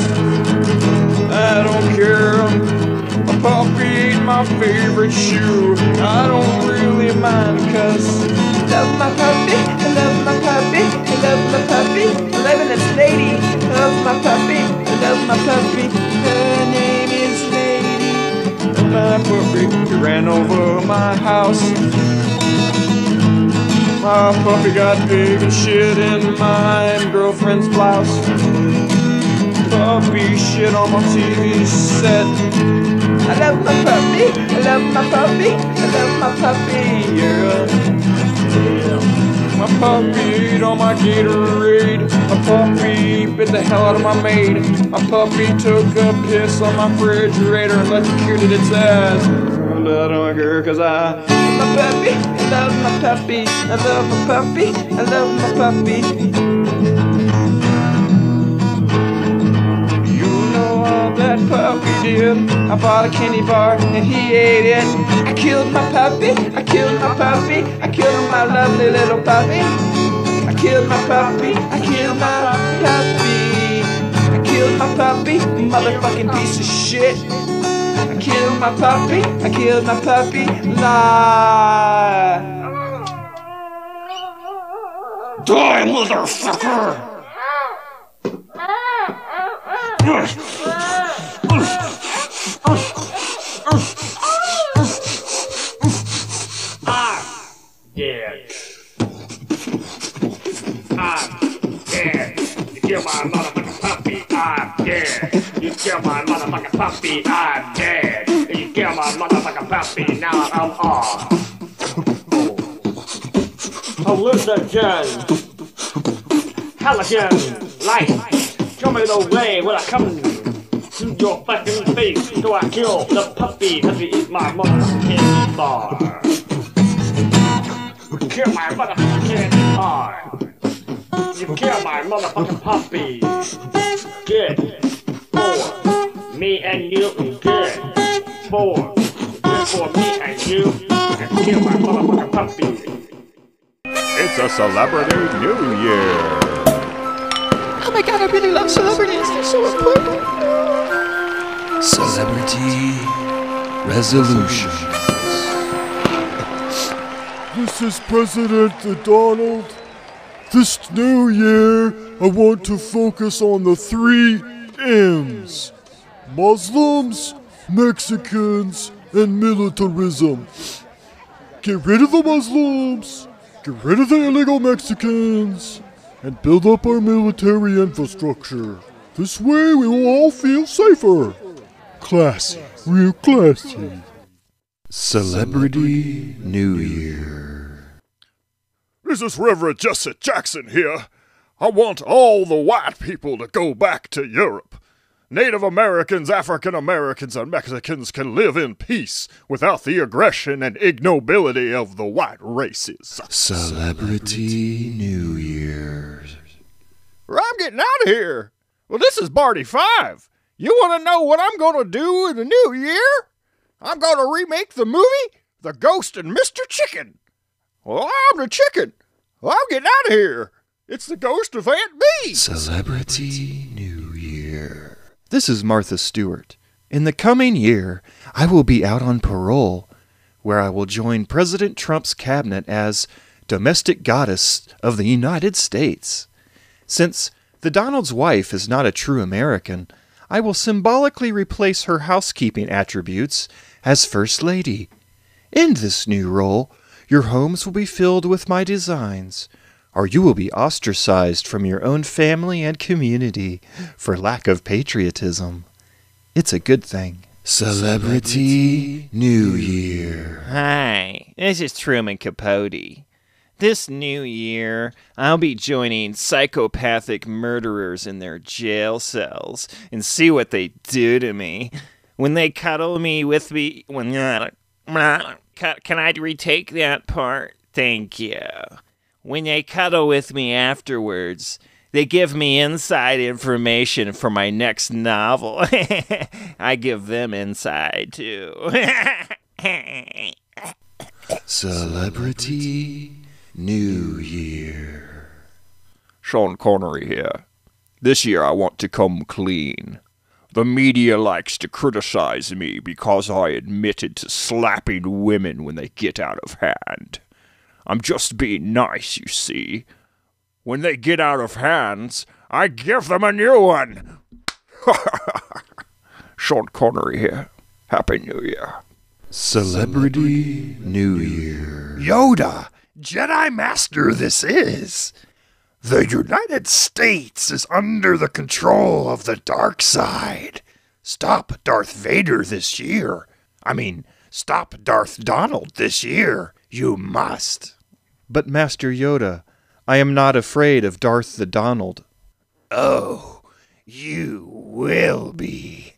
I don't care. A puppy ate my favorite shoe. I don't really mind, cause I love my puppy, I love my puppy, I love my puppy. I love this lady, I love my puppy, I love my puppy. Her name is Lady. My puppy ran over my house. My puppy got big and shit in my girlfriend's blouse. Puppy shit on my TV set. I love my puppy, I love my puppy, I love my puppy, yeah. My puppy ate on my Gatorade. My puppy bit the hell out of my maid. My puppy took a piss on my refrigerator and electrocuted its ass. I don't care, cause I love my puppy, I love my puppy, I love my puppy, I love my puppy. That puppy did. I bought a candy bar and he ate it. I killed my puppy, I killed my puppy, I killed my lovely little puppy. I killed my puppy, I killed my puppy. I killed my puppy, motherfucking piece of shit. I killed my puppy, I killed my puppy, lie. Die, motherfucker!
My motherfucking puppy, I'm dead. You kill my motherfucking puppy, I'm dead. You kill my motherfucking puppy, now I'm on. Hallucinogen, halogen, light. Show me the way when I come to your fucking face. So I kill the puppy that you eat my motherfucking candy bar. Kill my motherfucking candy bar. You kill my motherfucking puppy. Good. For me and you. Good. For me and you. And kill my motherfucking puppy.
It's a celebrity new year.
Oh my god, I really love celebrities. They're so important.
Celebrity resolutions.
This is President Donald. This new year, I want to focus on the 3 M's. Muslims, Mexicans, and militarism. Get rid of the Muslims, get rid of the illegal Mexicans, and build up our military infrastructure. This way we will all feel safer. Classy, real classy.
Celebrity New Year.
This is Reverend Jesse Jackson here. I want all the white people to go back to Europe. Native Americans, African Americans, and Mexicans can live in peace without the aggression and ignobility of the white races.
Celebrity New Year.
I'm getting out of here. Well, this is Barty 5. You want to know what I'm going to do in the new year? I'm going to remake the movie The Ghost and Mr. Chicken. Well, I'm the chicken. Well, I'm getting out of here. It's the ghost of Aunt Bee.
Celebrity New Year. This is Martha Stewart. In the coming year, I will be out on parole, where I will join President Trump's cabinet as domestic goddess of the United States. Since the Donald's wife is not a true American, I will symbolically replace her housekeeping attributes as First Lady. In this new role, Your homes will be filled with my designs, or you will be ostracized from your own family and community for lack of patriotism. It's a good thing. Celebrity New Year.
Hi, this is Truman Capote. This new year, I'll be joining psychopathic murderers in their jail cells and see what they do to me. When they cuddle me with me, can I retake that part? Thank you. When they cuddle with me afterwards, they give me inside information for my next novel. I give them inside, too.
Celebrity New Year.
Sean Connery here. This year I want to come clean. The media likes to criticize me because I admitted to slapping women when they get out of hand. I'm just being nice, you see. When they get out of hands, I give them a new one. Sean Connery here. Happy New Year.
Celebrity New Year.
Yoda, Jedi Master this is. The United States is under the control of the dark side. Stop Darth Vader this year. Stop Darth Donald this year. You must.
But Master Yoda, I am not afraid of Darth the Donald.
Oh, you will be.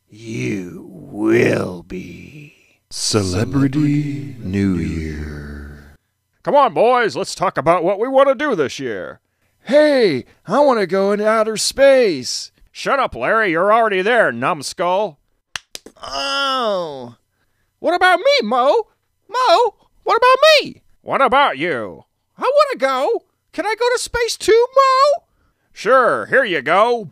You will be.
Celebrity New Year.
Come on, boys, let's talk about what we want to do this year.
Hey, I want to go into outer space.
Shut up, Larry, you're already there, numbskull.
Oh.
What about me, Mo? Mo, what about me? What about you? I want to go. Can I go to space too, Mo? Sure, here you go.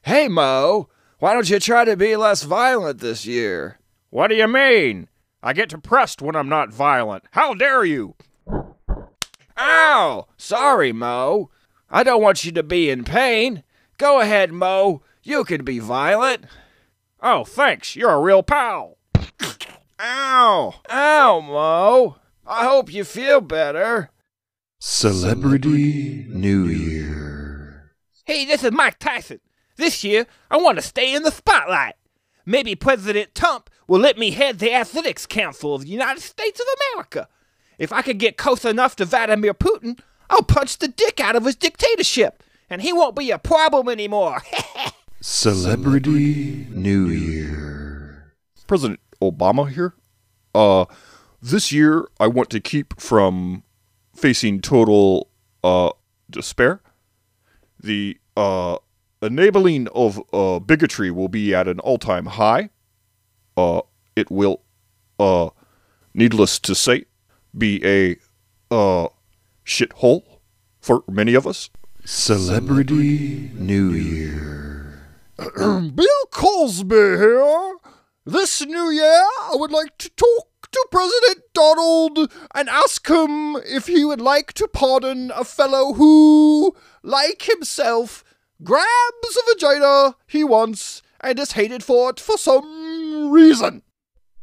Hey, Mo, why don't you try to be less violent this year?
What do you mean? I get depressed when I'm not violent. How dare you?
Ow! Sorry, Mo. I don't want you to be in pain. Go ahead, Mo. You can be violent.
Oh, thanks. You're a real pal.
Ow! Ow, Mo. I hope you feel better. Celebrity New Year.
Hey, this is Mike Tyson. This year, I want to stay in the spotlight. Maybe President Trump will let me head the Athletics Council of the United States of America. If I could get close enough to Vladimir Putin, I'll punch the dick out of his dictatorship, and he won't be a problem anymore.
Celebrity New Year.
President Obama here. This year I want to keep from facing total despair. The enabling of bigotry will be at an all-time high. It will, needless to say, be a shithole for many of us.
Celebrity New Year.
Bill Cosby here. This new year, I would like to talk to President Donald and ask him if he would like to pardon a fellow who, like himself, grabs a vagina he wants and is hated for it for some reason.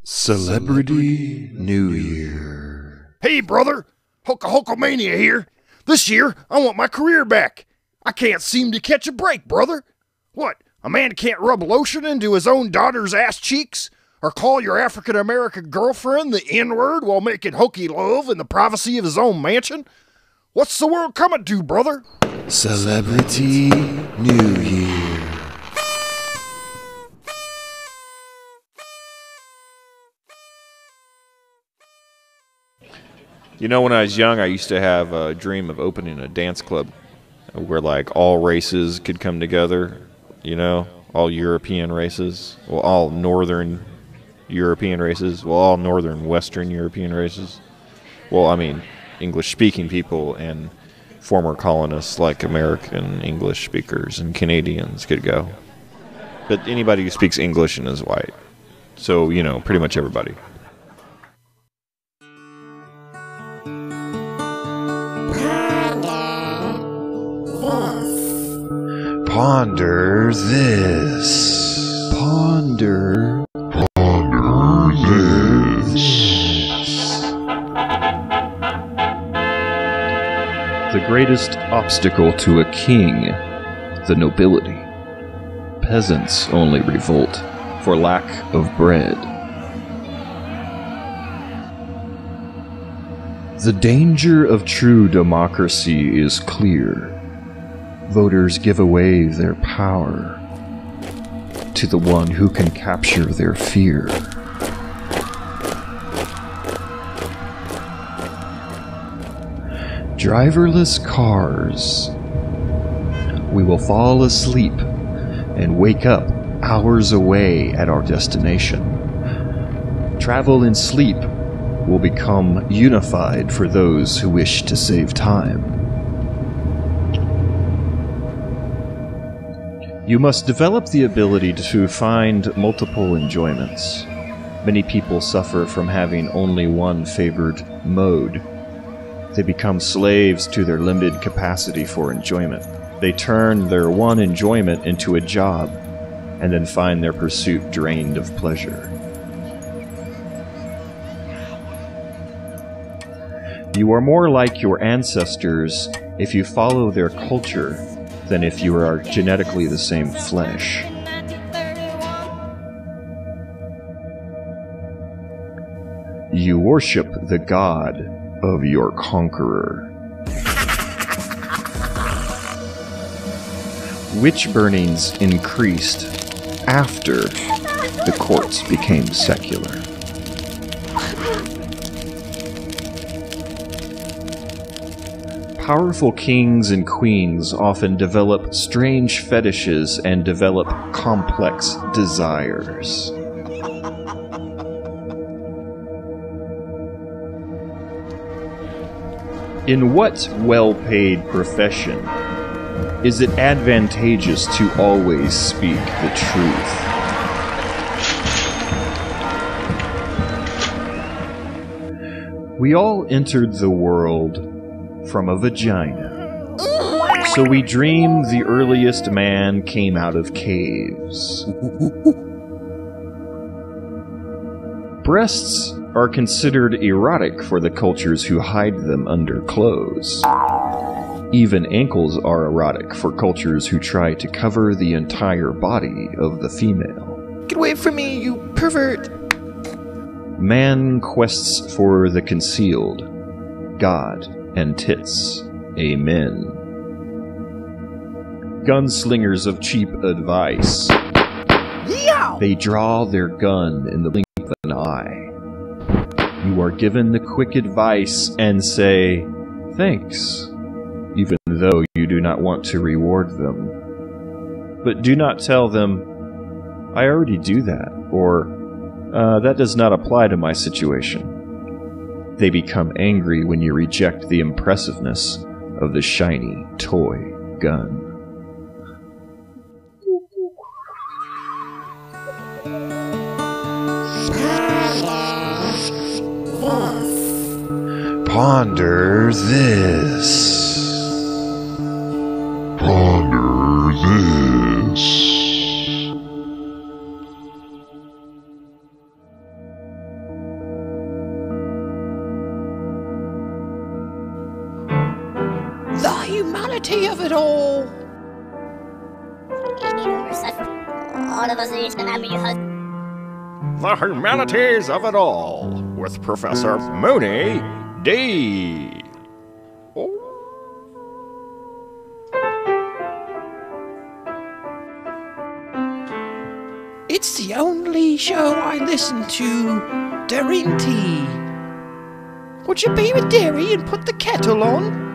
Celebrity New Year.
Hey, brother. Hulkamania here. This year, I want my career back. I can't seem to catch a break, brother. What, a man can't rub lotion into his own daughter's ass cheeks? Or call your African-American girlfriend the N-word while making hokey love in the privacy of his own mansion? What's the world coming to, brother?
Celebrity New Year.
You know, when I was young, I used to have a dream of opening a dance club where, like, all races could come together, you know, all European races, well, all northern European races, well, all northern Western European races. Well, I mean, English-speaking people and former colonists like American English speakers and Canadians could go. But anybody who speaks English and is white. So, you know, pretty much everybody.
Ponder this.
Ponder this. The greatest obstacle to a king, the nobility. Peasants only revolt for lack of bread. The danger of true democracy is clear. Voters give away their power to the one who can capture their fear. Driverless cars. We will fall asleep and wake up hours away at our destination. Travel and sleep will become unified for those who wish to save time. You must develop the ability to find multiple enjoyments. Many people suffer from having only one favored mode. They become slaves to their limited capacity for enjoyment. They turn their one enjoyment into a job, and then find their pursuit drained of pleasure. You are more like your ancestors if you follow their culture than if you are genetically the same flesh. You worship the god of your conqueror. Witch burnings increased after the courts became secular. Powerful kings and queens often develop strange fetishes and develop complex desires. In what well-paid profession is it advantageous to always speak the truth? We all entered the world from a vagina. So we dream the earliest man came out of caves. Breasts are considered erotic for the cultures who hide them under clothes. Even ankles are erotic for cultures who try to cover the entire body of the female.
Get away from me, you pervert!
Man quests for the concealed, God and tits. Amen. Gunslingers of cheap advice.
Yow!
They draw their gun in the blink of an eye. You are given the quick advice and say, thanks, even though you do not want to reward them. But do not tell them, I already do that, or that does not apply to my situation. They become angry when you reject the impressiveness of the shiny toy gun. Ponder this. Ponder this.
The humanity of it all!
The Humanities of It All with Professor Mooney D.
It's the only show I listen to during tea. Would you be with Derry and put the kettle on?